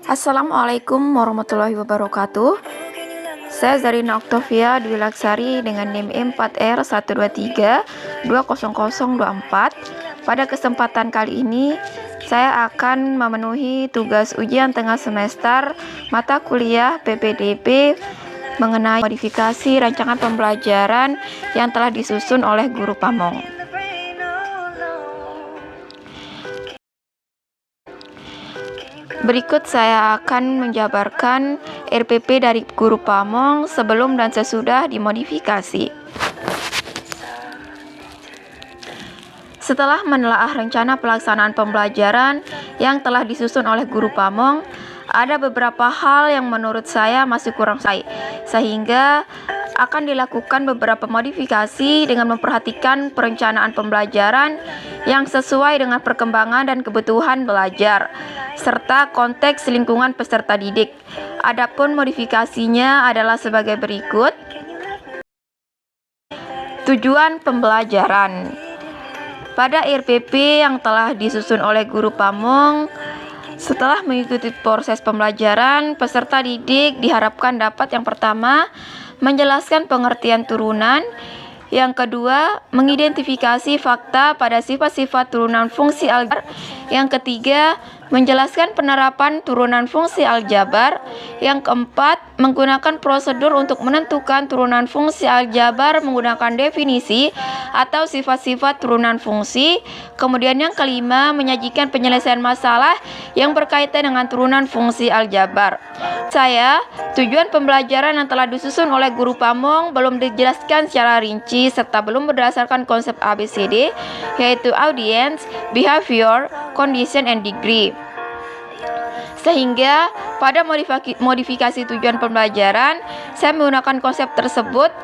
Assalamualaikum warahmatullahi wabarakatuh. Saya Zarina Octavia Dwi Laksari dengan NIM 4R123-20024. Pada kesempatan kali ini, saya akan memenuhi tugas ujian tengah semester mata kuliah PPDB mengenai modifikasi rancangan pembelajaran yang telah disusun oleh guru Pamong. Berikut saya akan menjabarkan RPP dari guru Pamong sebelum dan sesudah dimodifikasi. Setelah menelaah rencana pelaksanaan pembelajaran yang telah disusun oleh guru Pamong, ada beberapa hal yang menurut saya masih kurang sehingga akan dilakukan beberapa modifikasi dengan memperhatikan perencanaan pembelajaran yang sesuai dengan perkembangan dan kebutuhan belajar, serta konteks lingkungan peserta didik. Adapun modifikasinya adalah sebagai berikut. Tujuan pembelajaran. Pada RPP yang telah disusun oleh guru Pamong, setelah mengikuti proses pembelajaran, peserta didik diharapkan dapat yang pertama, menjelaskan pengertian turunan, yang kedua, mengidentifikasi fakta pada sifat-sifat turunan fungsi aljabar, yang ketiga, menjelaskan penerapan turunan fungsi aljabar, yang keempat, menggunakan prosedur untuk menentukan turunan fungsi aljabar menggunakan definisi atau sifat-sifat turunan fungsi, kemudian yang kelima, menyajikan penyelesaian masalah yang berkaitan dengan turunan fungsi aljabar. Tujuan pembelajaran yang telah disusun oleh guru Pamong belum dijelaskan secara rinci serta belum berdasarkan konsep ABCD, yaitu audience, behavior, condition, and degree. Sehingga pada modifikasi tujuan pembelajaran, saya menggunakan konsep tersebut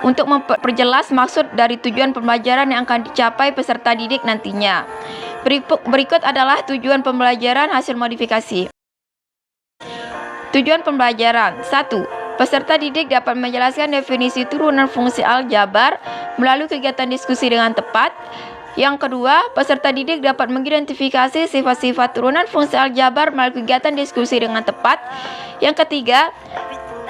untuk memperjelas maksud dari tujuan pembelajaran yang akan dicapai peserta didik nantinya. Berikut adalah tujuan pembelajaran hasil modifikasi. Tujuan pembelajaran 1. Peserta didik dapat menjelaskan definisi turunan fungsi aljabar melalui kegiatan diskusi dengan tepat. Yang kedua, peserta didik dapat mengidentifikasi sifat-sifat turunan fungsi aljabar melalui kegiatan diskusi dengan tepat. Yang ketiga,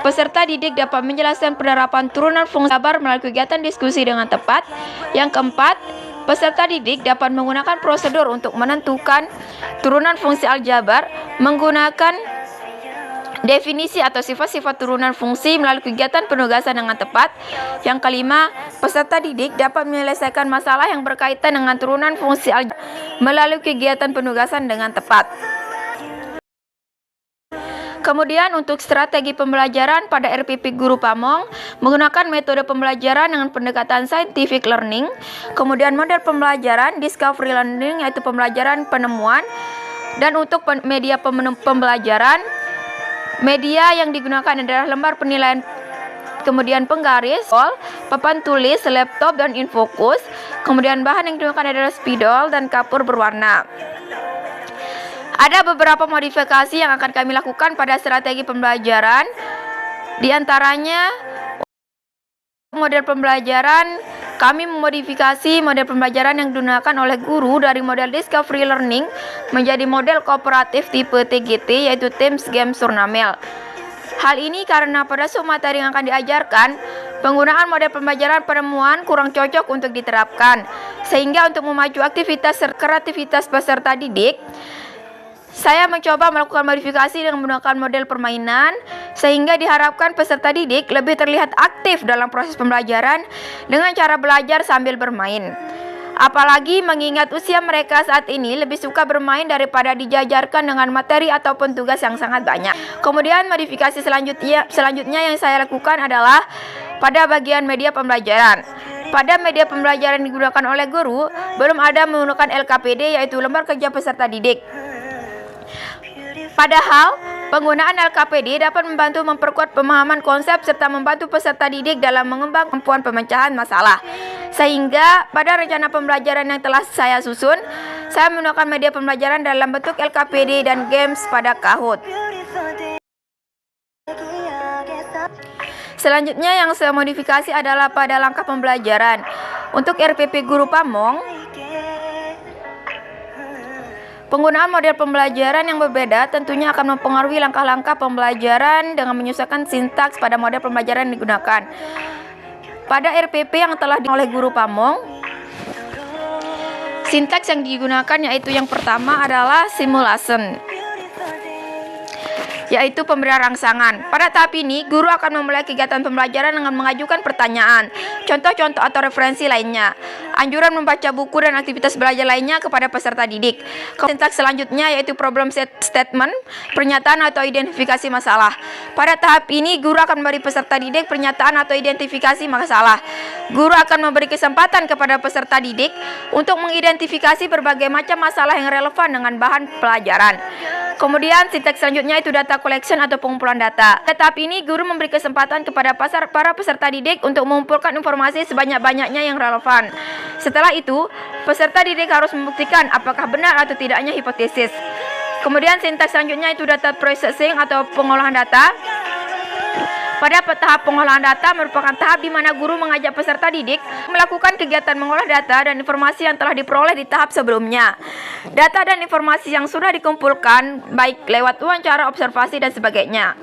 peserta didik dapat menjelaskan penerapan turunan fungsi aljabar melalui kegiatan diskusi dengan tepat. Yang keempat, peserta didik dapat menggunakan prosedur untuk menentukan turunan fungsi aljabar menggunakan definisi atau sifat-sifat turunan fungsi melalui kegiatan penugasan dengan tepat. Yang kelima, peserta didik dapat menyelesaikan masalah yang berkaitan dengan turunan fungsi aljabar melalui kegiatan penugasan dengan tepat. Kemudian untuk strategi pembelajaran pada RPP guru Pamong menggunakan metode pembelajaran dengan pendekatan scientific learning. Kemudian model pembelajaran discovery learning, yaitu pembelajaran penemuan. Dan untuk media pembelajaran, media yang digunakan adalah lembar penilaian, kemudian penggaris, papan tulis, laptop, dan infokus. Kemudian bahan yang digunakan adalah spidol dan kapur berwarna. Ada beberapa modifikasi yang akan kami lakukan pada strategi pembelajaran. Di antaranya, model pembelajaran, kami memodifikasi model pembelajaran yang digunakan oleh guru dari model discovery learning menjadi model kooperatif tipe TGT, yaitu Teams Games Turnamel. Hal ini karena pada semua materi yang akan diajarkan, penggunaan model pembelajaran penemuan kurang cocok untuk diterapkan. Sehingga untuk memacu aktivitas kreativitas peserta didik, saya mencoba melakukan modifikasi dengan menggunakan model permainan, sehingga diharapkan peserta didik lebih terlihat aktif dalam proses pembelajaran dengan cara belajar sambil bermain. Apalagi mengingat usia mereka saat ini lebih suka bermain daripada dijajarkan dengan materi ataupun tugas yang sangat banyak. Kemudian modifikasi selanjutnya yang saya lakukan adalah pada bagian media pembelajaran. Pada media pembelajaran yang digunakan oleh guru, belum ada menggunakan LKPD, yaitu lembar kerja peserta didik. Padahal, penggunaan LKPD dapat membantu memperkuat pemahaman konsep serta membantu peserta didik dalam mengembang kemampuan pemecahan masalah. Sehingga pada rencana pembelajaran yang telah saya susun, saya menggunakan media pembelajaran dalam bentuk LKPD dan games pada Kahoot. Selanjutnya yang saya modifikasi adalah pada langkah pembelajaran. Untuk RPP guru Pamong, Penggunaan model pembelajaran yang berbeda tentunya akan mempengaruhi langkah-langkah pembelajaran dengan menyesuaikan sintaks pada model pembelajaran yang digunakan. Pada RPP yang telah oleh guru Pamong, sintaks yang digunakan yaitu yang pertama adalah simulation, yaitu pemberian rangsangan. Pada tahap ini, guru akan memulai kegiatan pembelajaran dengan mengajukan pertanyaan, contoh-contoh atau referensi lainnya, anjuran membaca buku dan aktivitas belajar lainnya kepada peserta didik. Sintaks selanjutnya yaitu problem statement, pernyataan atau identifikasi masalah. Pada tahap ini, guru akan memberi peserta didik pernyataan atau identifikasi masalah. Guru akan memberi kesempatan kepada peserta didik untuk mengidentifikasi berbagai macam masalah yang relevan dengan bahan pelajaran. Kemudian sintaks selanjutnya itu data collection atau pengumpulan data. Pada tahap ini, guru memberi kesempatan kepada para peserta didik untuk mengumpulkan informasi sebanyak-banyaknya yang relevan. Setelah itu, peserta didik harus membuktikan apakah benar atau tidaknya hipotesis. Kemudian sintaks selanjutnya itu data processing atau pengolahan data. Pada tahap pengolahan data merupakan tahap di mana guru mengajak peserta didik melakukan kegiatan mengolah data dan informasi yang telah diperoleh di tahap sebelumnya. Data dan informasi yang sudah dikumpulkan baik lewat wawancara, observasi, dan sebagainya.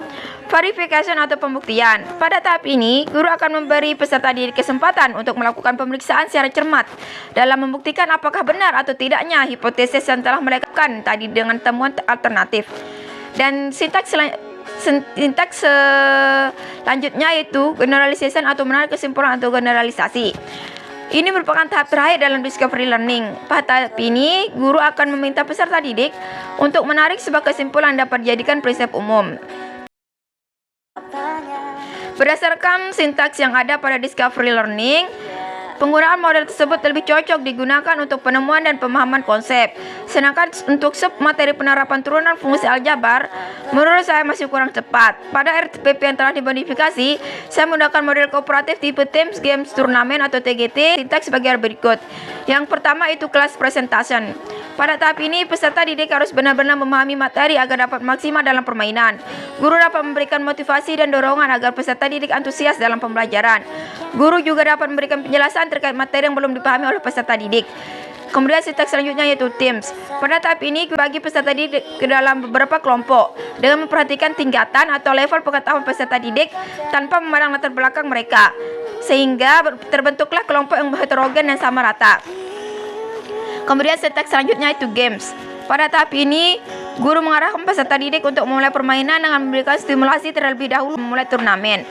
Verification atau pembuktian. Pada tahap ini, guru akan memberi peserta didik kesempatan untuk melakukan pemeriksaan secara cermat dalam membuktikan apakah benar atau tidaknya hipotesis yang telah mereka lakukan tadi dengan temuan alternatif. Dan sintaks selanjutnya yaitu generalization atau menarik kesimpulan atau generalisasi. Ini merupakan tahap terakhir dalam discovery learning. Pada tahap ini, guru akan meminta peserta didik untuk menarik sebuah kesimpulan yang dapat dijadikan prinsip umum. Berdasarkan sintaks yang ada pada discovery learning, penggunaan model tersebut lebih cocok digunakan untuk penemuan dan pemahaman konsep. Sedangkan untuk sub-materi penerapan turunan fungsi aljabar, menurut saya masih kurang cepat. Pada RPP yang telah dimodifikasi, saya menggunakan model kooperatif tipe Teams Games Turnamen atau TGT. Sintaks sebagai berikut. Yang pertama itu class presentation. Pada tahap ini, peserta didik harus benar-benar memahami materi agar dapat maksimal dalam permainan. Guru dapat memberikan motivasi dan dorongan agar peserta didik antusias dalam pembelajaran. Guru juga dapat memberikan penjelasan terkait materi yang belum dipahami oleh peserta didik. Kemudian sintaks selanjutnya yaitu teams. Pada tahap ini, bagi peserta didik ke dalam beberapa kelompok dengan memperhatikan tingkatan atau level pengetahuan peserta didik tanpa memandang latar belakang mereka, sehingga terbentuklah kelompok yang heterogen dan sama rata. Kemudian sintaks selanjutnya itu games. Pada tahap ini, guru mengarahkan peserta didik untuk memulai permainan dengan memberikan stimulasi terlebih dahulu memulai turnamen.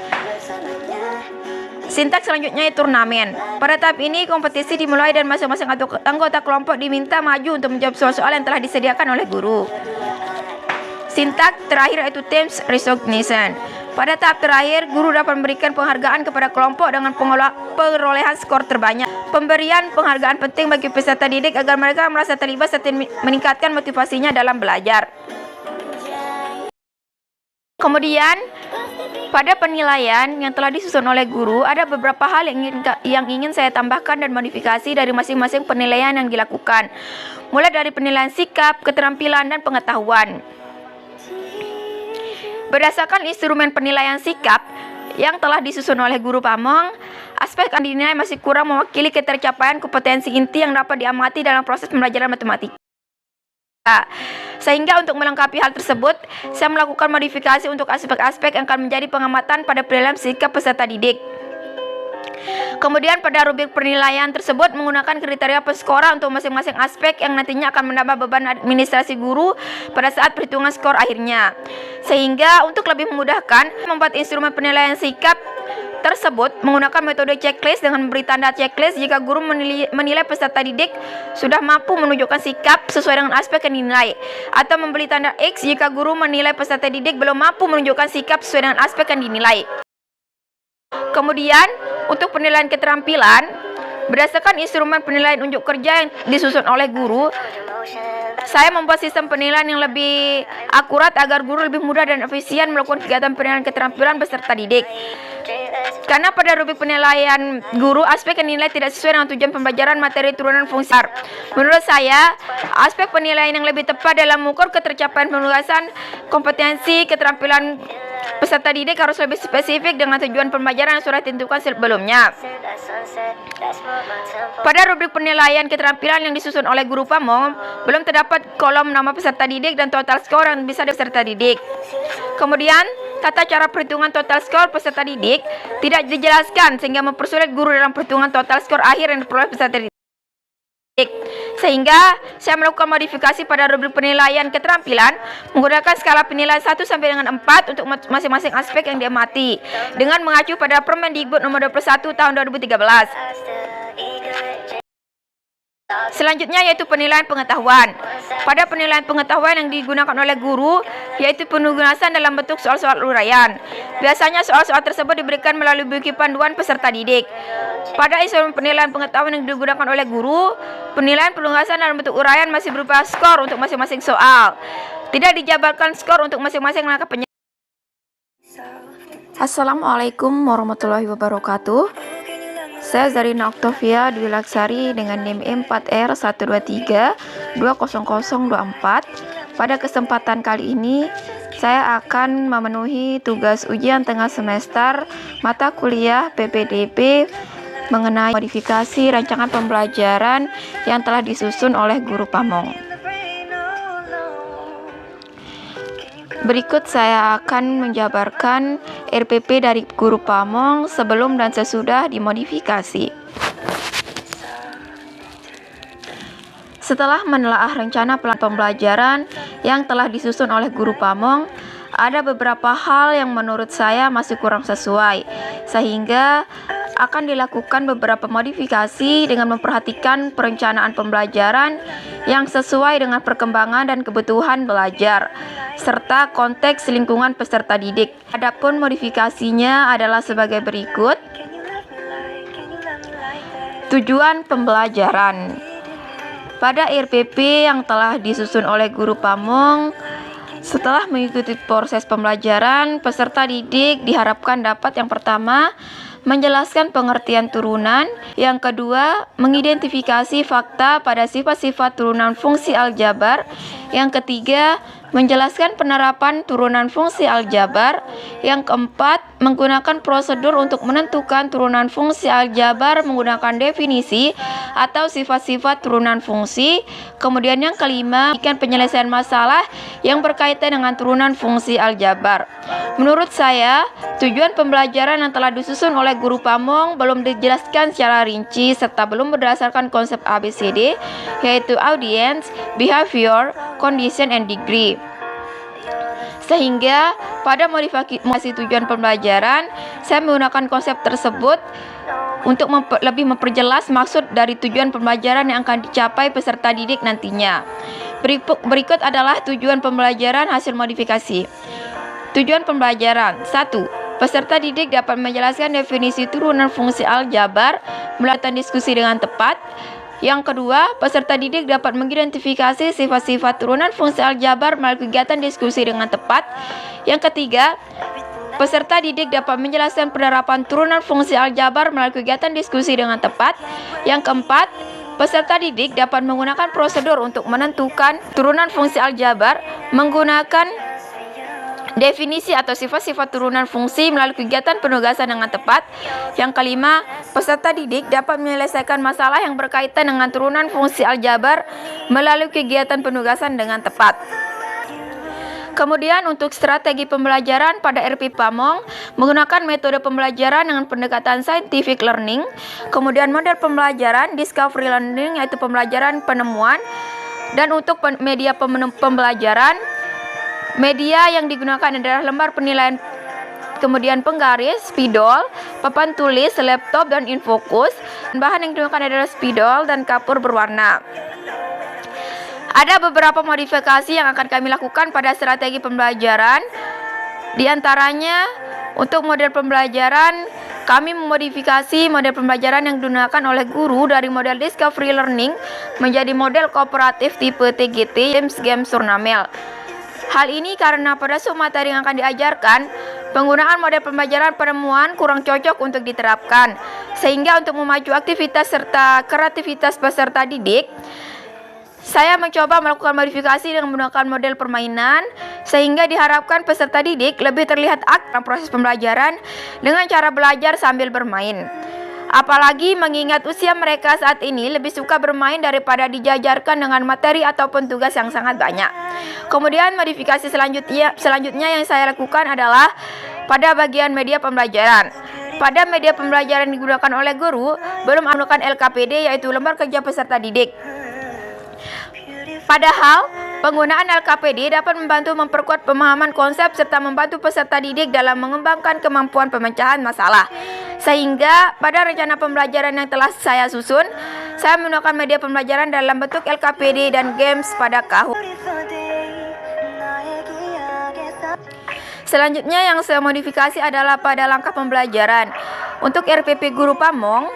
Sintaks selanjutnya itu turnamen. Pada tahap ini, kompetisi dimulai dan masing-masing anggota kelompok diminta maju untuk menjawab soal-soal yang telah disediakan oleh guru. Sintaks terakhir yaitu teams recognition. Pada tahap terakhir, guru dapat memberikan penghargaan kepada kelompok dengan perolehan skor terbanyak. Pemberian penghargaan penting bagi peserta didik agar mereka merasa terlibat serta meningkatkan motivasinya dalam belajar. Kemudian, pada penilaian yang telah disusun oleh guru, ada beberapa hal yang ingin saya tambahkan dan modifikasi dari masing-masing penilaian yang dilakukan. Mulai dari penilaian sikap, keterampilan, dan pengetahuan. Berdasarkan instrumen penilaian sikap yang telah disusun oleh guru Pamong, aspek yang dinilai masih kurang mewakili ketercapaian kompetensi inti yang dapat diamati dalam proses pembelajaran matematika. Sehingga untuk melengkapi hal tersebut, saya melakukan modifikasi untuk aspek-aspek yang akan menjadi pengamatan pada penilaian sikap peserta didik. Kemudian pada rubrik penilaian tersebut menggunakan kriteria penskora untuk masing-masing aspek yang nantinya akan menambah beban administrasi guru pada saat perhitungan skor akhirnya. Sehingga untuk lebih memudahkan, membuat instrumen penilaian sikap tersebut menggunakan metode checklist dengan memberi tanda checklist jika guru menilai peserta didik sudah mampu menunjukkan sikap sesuai dengan aspek yang dinilai, atau memberi tanda X jika guru menilai peserta didik belum mampu menunjukkan sikap sesuai dengan aspek yang dinilai. Kemudian untuk penilaian keterampilan, berdasarkan instrumen penilaian unjuk kerja yang disusun oleh guru, saya membuat sistem penilaian yang lebih akurat agar guru lebih mudah dan efisien melakukan kegiatan penilaian keterampilan peserta didik. Karena pada rubrik penilaian guru, aspek yang dinilai tidak sesuai dengan tujuan pembelajaran materi turunan fungsi. Menurut saya, aspek penilaian yang lebih tepat dalam mengukur ketercapaian penugasan kompetensi keterampilan Peserta didik harus lebih spesifik dengan tujuan pembelajaran yang sudah ditentukan sebelumnya. Pada rubrik penilaian keterampilan yang disusun oleh guru pamong, belum terdapat kolom nama peserta didik dan total skor yang bisa peserta didik. Kemudian, tata cara perhitungan total skor peserta didik tidak dijelaskan sehingga mempersulit guru dalam perhitungan total skor akhir yang diperoleh peserta didik. Sehingga saya melakukan modifikasi pada rubrik penilaian keterampilan menggunakan skala penilaian 1 sampai dengan 4 untuk masing-masing aspek yang diamati dengan mengacu pada Permendikbud nomor 21 tahun 2013. Selanjutnya yaitu penilaian pengetahuan. Pada penilaian pengetahuan yang digunakan oleh guru yaitu penugasan dalam bentuk soal-soal uraian. Biasanya soal-soal tersebut diberikan melalui buku panduan peserta didik. Pada instrumen penilaian pengetahuan yang digunakan oleh guru, penilaian penugasan dalam bentuk uraian masih berupa skor untuk masing-masing soal. Tidak dijabarkan skor untuk masing-masing langkah penyelesaian. Assalamualaikum warahmatullahi wabarakatuh. Saya Zarina Octavia Dwi Laksari dengan NIM 4R123-20024. Pada kesempatan kali ini, saya akan memenuhi tugas ujian tengah semester mata kuliah PPDB mengenai modifikasi rancangan pembelajaran yang telah disusun oleh guru pamong. Berikut saya akan menjabarkan RPP dari guru pamong sebelum dan sesudah dimodifikasi. Setelah menelaah rencana pembelajaran yang telah disusun oleh guru pamong, ada beberapa hal yang menurut saya masih kurang sesuai, sehingga akan dilakukan beberapa modifikasi dengan memperhatikan perencanaan pembelajaran yang sesuai dengan perkembangan dan kebutuhan belajar, serta konteks lingkungan peserta didik. Adapun modifikasinya adalah sebagai berikut. Tujuan pembelajaran. Pada RPP yang telah disusun oleh guru pamong, setelah mengikuti proses pembelajaran, peserta didik diharapkan dapat yang pertama, menjelaskan pengertian turunan, yang kedua, mengidentifikasi fakta pada sifat-sifat turunan fungsi aljabar, yang ketiga, menjelaskan penerapan turunan fungsi aljabar, yang keempat, menggunakan prosedur untuk menentukan turunan fungsi aljabar menggunakan definisi atau sifat-sifat turunan fungsi, kemudian yang kelima, penyelesaian masalah yang berkaitan dengan turunan fungsi aljabar. Menurut saya, tujuan pembelajaran yang telah disusun oleh guru pamong belum dijelaskan secara rinci serta belum berdasarkan konsep ABCD, yaitu audience, behavior, condition, and degree. Sehingga pada modifikasi tujuan pembelajaran, saya menggunakan konsep tersebut untuk lebih memperjelas maksud dari tujuan pembelajaran yang akan dicapai peserta didik nantinya. Berikut adalah tujuan pembelajaran hasil modifikasi. Tujuan pembelajaran 1. Peserta didik dapat menjelaskan definisi turunan fungsi aljabar melalui diskusi dengan tepat. Yang kedua, peserta didik dapat mengidentifikasi sifat-sifat turunan fungsi aljabar melalui kegiatan diskusi dengan tepat. Yang ketiga, peserta didik dapat menjelaskan penerapan turunan fungsi aljabar melalui kegiatan diskusi dengan tepat. Yang keempat, peserta didik dapat menggunakan prosedur untuk menentukan turunan fungsi aljabar menggunakan definisi atau sifat-sifat turunan fungsi melalui kegiatan penugasan dengan tepat. Yang kelima, peserta didik dapat menyelesaikan masalah yang berkaitan dengan turunan fungsi aljabar melalui kegiatan penugasan dengan tepat. Kemudian untuk strategi pembelajaran pada RP Pamong menggunakan metode pembelajaran dengan pendekatan scientific learning. Kemudian model pembelajaran discovery learning yaitu pembelajaran penemuan. Dan untuk media pembelajaran, media yang digunakan adalah lembar penilaian, kemudian penggaris, spidol, papan tulis, laptop, dan infokus. Bahan yang digunakan adalah spidol dan kapur berwarna. Ada beberapa modifikasi yang akan kami lakukan pada strategi pembelajaran. Di antaranya, untuk model pembelajaran, kami memodifikasi model pembelajaran yang digunakan oleh guru dari model discovery learning menjadi model kooperatif tipe TGT Games Turnamel. Hal ini karena pada suatu materi yang akan diajarkan, penggunaan model pembelajaran penemuan kurang cocok untuk diterapkan. Sehingga untuk memacu aktivitas serta kreativitas peserta didik, Saya mencoba melakukan modifikasi dengan menggunakan model permainan sehingga diharapkan peserta didik lebih terlihat aktif dalam proses pembelajaran dengan cara belajar sambil bermain. Apalagi mengingat usia mereka saat ini lebih suka bermain daripada dijajarkan dengan materi ataupun tugas yang sangat banyak. Kemudian modifikasi selanjutnya yang saya lakukan adalah pada bagian media pembelajaran. Pada media pembelajaran digunakan oleh guru belum menggunakan LKPD, yaitu lembar kerja peserta didik. Padahal, penggunaan LKPD dapat membantu memperkuat pemahaman konsep serta membantu peserta didik dalam mengembangkan kemampuan pemecahan masalah. Sehingga pada rencana pembelajaran yang telah saya susun, saya menggunakan media pembelajaran dalam bentuk LKPD dan games pada KAHU. Selanjutnya yang saya modifikasi adalah pada langkah pembelajaran. Untuk RPP Guru Pamong,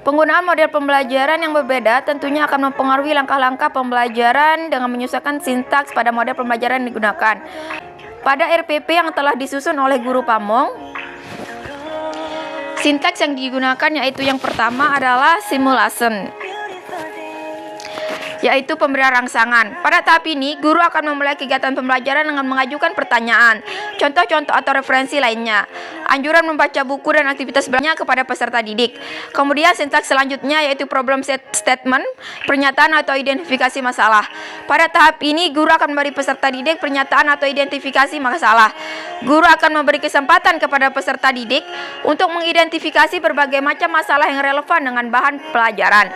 penggunaan model pembelajaran yang berbeda tentunya akan mempengaruhi langkah-langkah pembelajaran dengan menyesuaikan sintaks pada model pembelajaran yang digunakan. Pada RPP yang telah disusun oleh Guru Pamong, sintaks yang digunakan yaitu yang pertama adalah simulation, yaitu pemberian rangsangan. Pada tahap ini, guru akan memulai kegiatan pembelajaran dengan mengajukan pertanyaan, contoh-contoh atau referensi lainnya, anjuran membaca buku dan aktivitas belajarnya kepada peserta didik. Kemudian sintaks selanjutnya yaitu problem statement, pernyataan atau identifikasi masalah. Pada tahap ini, guru akan memberi peserta didik pernyataan atau identifikasi masalah. Guru akan memberi kesempatan kepada peserta didik untuk mengidentifikasi berbagai macam masalah yang relevan dengan bahan pelajaran.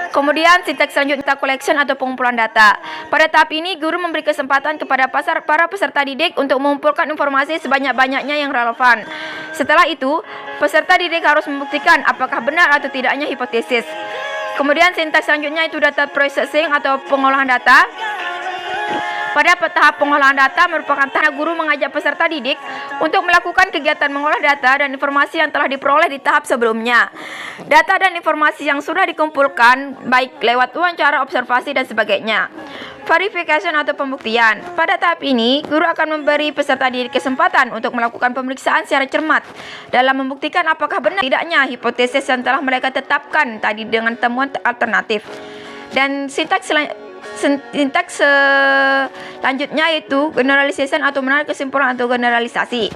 Kemudian sintaks selanjutnya collection atau pengumpulan data. Pada tahap ini, guru memberi kesempatan kepada para peserta didik untuk mengumpulkan informasi sebanyak-banyaknya yang relevan. Setelah itu, peserta didik harus membuktikan apakah benar atau tidaknya hipotesis. Kemudian sintaks selanjutnya itu data processing atau pengolahan data. Pada tahap pengolahan data merupakan tahap guru mengajak peserta didik untuk melakukan kegiatan mengolah data dan informasi yang telah diperoleh di tahap sebelumnya. Data dan informasi yang sudah dikumpulkan baik lewat wawancara, observasi, dan sebagainya. Verification atau pembuktian. Pada tahap ini, guru akan memberi peserta didik kesempatan untuk melakukan pemeriksaan secara cermat dalam membuktikan apakah benar tidaknya hipotesis yang telah mereka tetapkan tadi dengan temuan alternatif. Dan sintaks selanjutnya yaitu generalization atau menarik kesimpulan atau generalisasi.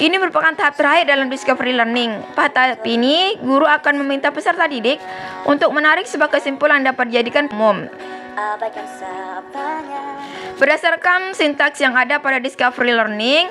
Ini merupakan tahap terakhir dalam discovery learning. Pada tahap ini, guru akan meminta peserta didik untuk menarik sebuah kesimpulan yang dapat dijadikan umum. Berdasarkan sintaks yang ada pada discovery learning,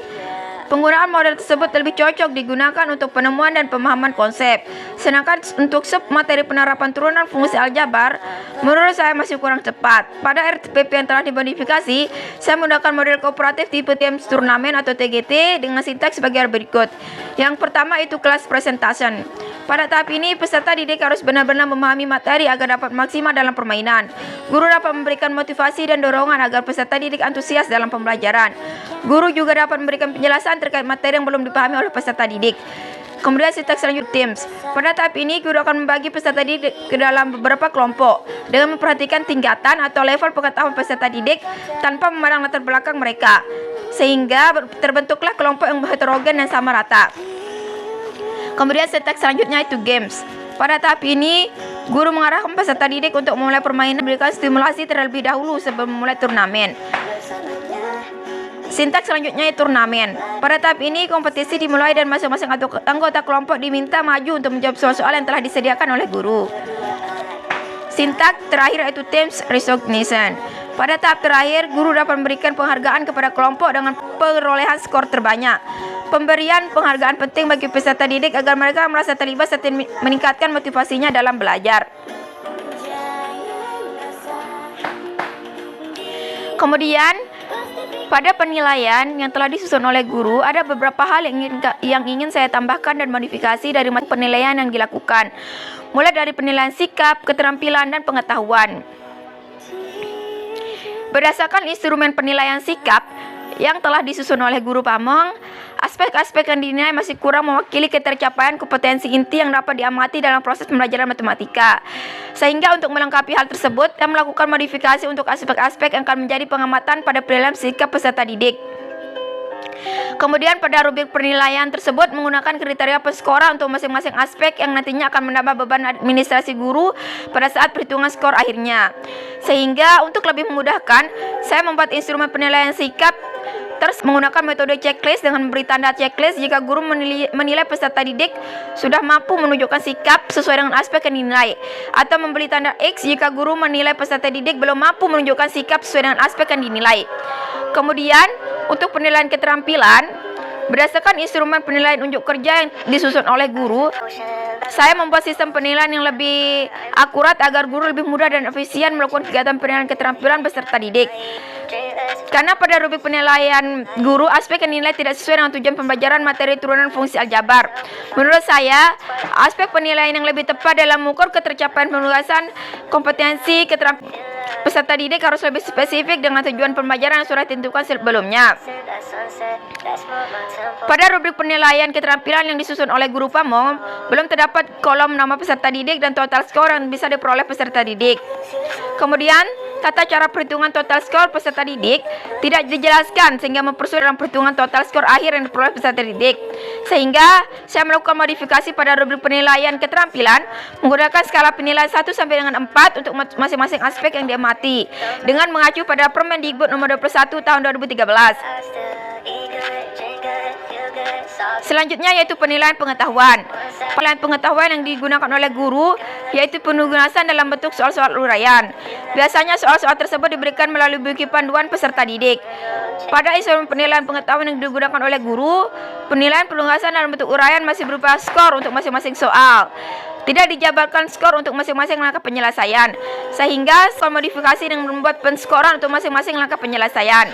penggunaan model tersebut lebih cocok digunakan untuk penemuan dan pemahaman konsep. Sedangkan untuk materi penerapan turunan fungsi aljabar, menurut saya masih kurang cepat. Pada RPP yang telah dimodifikasi, saya menggunakan model kooperatif tipe Teams Turnamen atau TGT dengan sintaks sebagai berikut. Yang pertama itu class presentation. Pada tahap ini, peserta didik harus benar-benar memahami materi agar dapat maksimal dalam permainan. Guru dapat memberikan motivasi dan dorongan agar peserta didik antusias dalam pembelajaran. Guru juga dapat memberikan penjelasan terkait materi yang belum dipahami oleh peserta didik. Kemudian sintaks selanjutnya Teams. Pada tahap ini, guru akan membagi peserta didik ke dalam beberapa kelompok dengan memperhatikan tingkatan atau level pengetahuan peserta didik tanpa memandang latar belakang mereka, sehingga terbentuklah kelompok yang heterogen dan sama rata. Kemudian sintaks selanjutnya itu games. Pada tahap ini, guru mengarahkan peserta didik untuk memulai permainan, memberikan stimulasi terlebih dahulu sebelum memulai turnamen. Sintaks selanjutnya itu turnamen. Pada tahap ini, kompetisi dimulai dan masing-masing anggota kelompok diminta maju untuk menjawab soal-soal yang telah disediakan oleh guru. Sintaks terakhir yaitu teams recognition. Pada tahap terakhir, guru dapat memberikan penghargaan kepada kelompok dengan perolehan skor terbanyak. Pemberian penghargaan penting bagi peserta didik agar mereka merasa terlibat serta meningkatkan motivasinya dalam belajar. Kemudian, pada penilaian yang telah disusun oleh guru, ada beberapa hal yang ingin saya tambahkan dan modifikasi dari penilaian yang dilakukan. Mulai dari penilaian sikap, keterampilan, dan pengetahuan. Berdasarkan instrumen penilaian sikap yang telah disusun oleh Guru Pamong, aspek-aspek yang dinilai masih kurang mewakili ketercapaian kompetensi inti yang dapat diamati dalam proses pembelajaran matematika. Sehingga untuk melengkapi hal tersebut, dan melakukan modifikasi untuk aspek-aspek yang akan menjadi pengamatan pada penilaian sikap peserta didik. Kemudian pada rubrik penilaian tersebut menggunakan kriteria penskora untuk masing-masing aspek yang nantinya akan menambah beban administrasi guru pada saat perhitungan skor akhirnya. Sehingga untuk lebih memudahkan, saya membuat instrumen penilaian sikap menggunakan metode checklist dengan memberi tanda checklist jika guru menilai peserta didik sudah mampu menunjukkan sikap sesuai dengan aspek yang dinilai, atau memberi tanda X jika guru menilai peserta didik belum mampu menunjukkan sikap sesuai dengan aspek yang dinilai. Kemudian untuk penilaian keterampilan berdasarkan instrumen penilaian unjuk kerja yang disusun oleh guru, saya membuat sistem penilaian yang lebih akurat agar guru lebih mudah dan efisien melakukan kegiatan penilaian keterampilan peserta didik. Karena pada rubrik penilaian guru, aspek yang dinilai tidak sesuai dengan tujuan pembelajaran materi turunan fungsi aljabar. Menurut saya, aspek penilaian yang lebih tepat dalam mengukur ketercapaian penugasan kompetensi keterampilan peserta didik harus lebih spesifik dengan tujuan pembelajaran yang sudah ditentukan sebelumnya. Pada rubrik penilaian keterampilan yang disusun oleh guru pamong, belum terdapat kolom nama peserta didik dan total skor yang bisa diperoleh peserta didik. Kemudian, tata cara perhitungan total skor peserta didik tidak dijelaskan sehingga mempersulit dalam perhitungan total skor akhir yang diperoleh peserta didik. Sehingga saya melakukan modifikasi pada rubrik penilaian keterampilan menggunakan skala penilaian 1 sampai dengan 4 untuk masing-masing aspek yang diamati dengan mengacu pada Permendikbud nomor 21 tahun 2013. Selanjutnya yaitu penilaian pengetahuan. Penilaian pengetahuan yang digunakan oleh guru yaitu penugasan dalam bentuk soal-soal uraian. Biasanya soal-soal tersebut diberikan melalui buku panduan peserta didik. Pada instrumen penilaian pengetahuan yang digunakan oleh guru, penilaian penugasan dalam bentuk uraian masih berupa skor untuk masing-masing soal. Tidak dijabarkan skor untuk masing-masing langkah penyelesaian, sehingga skor modifikasi dengan membuat penskoran untuk masing-masing langkah penyelesaian.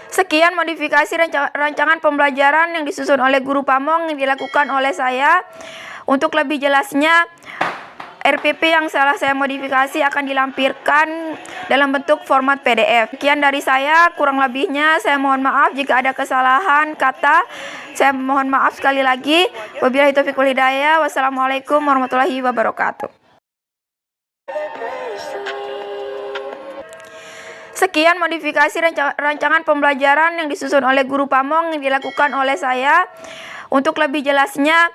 Sekian modifikasi rancangan pembelajaran yang disusun oleh guru pamong yang dilakukan oleh saya. Untuk lebih jelasnya, RPP yang salah saya modifikasi akan dilampirkan dalam bentuk format PDF. Sekian dari saya, kurang lebihnya saya mohon maaf jika ada kesalahan kata. Saya mohon maaf sekali lagi. Wabillahi taufiq wal hidayah. Wassalamualaikum warahmatullahi wabarakatuh. Sekian modifikasi rancangan pembelajaran yang disusun oleh guru pamong yang dilakukan oleh saya. Untuk lebih jelasnya,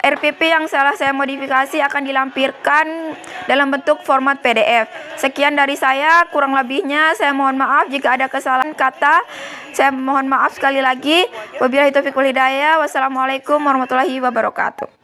RPP yang salah saya modifikasi akan dilampirkan dalam bentuk format PDF. Sekian dari saya, kurang lebihnya saya mohon maaf jika ada kesalahan kata. Saya mohon maaf sekali lagi. Wabillahi taufiq wal hidayah. Wassalamualaikum warahmatullahi wabarakatuh.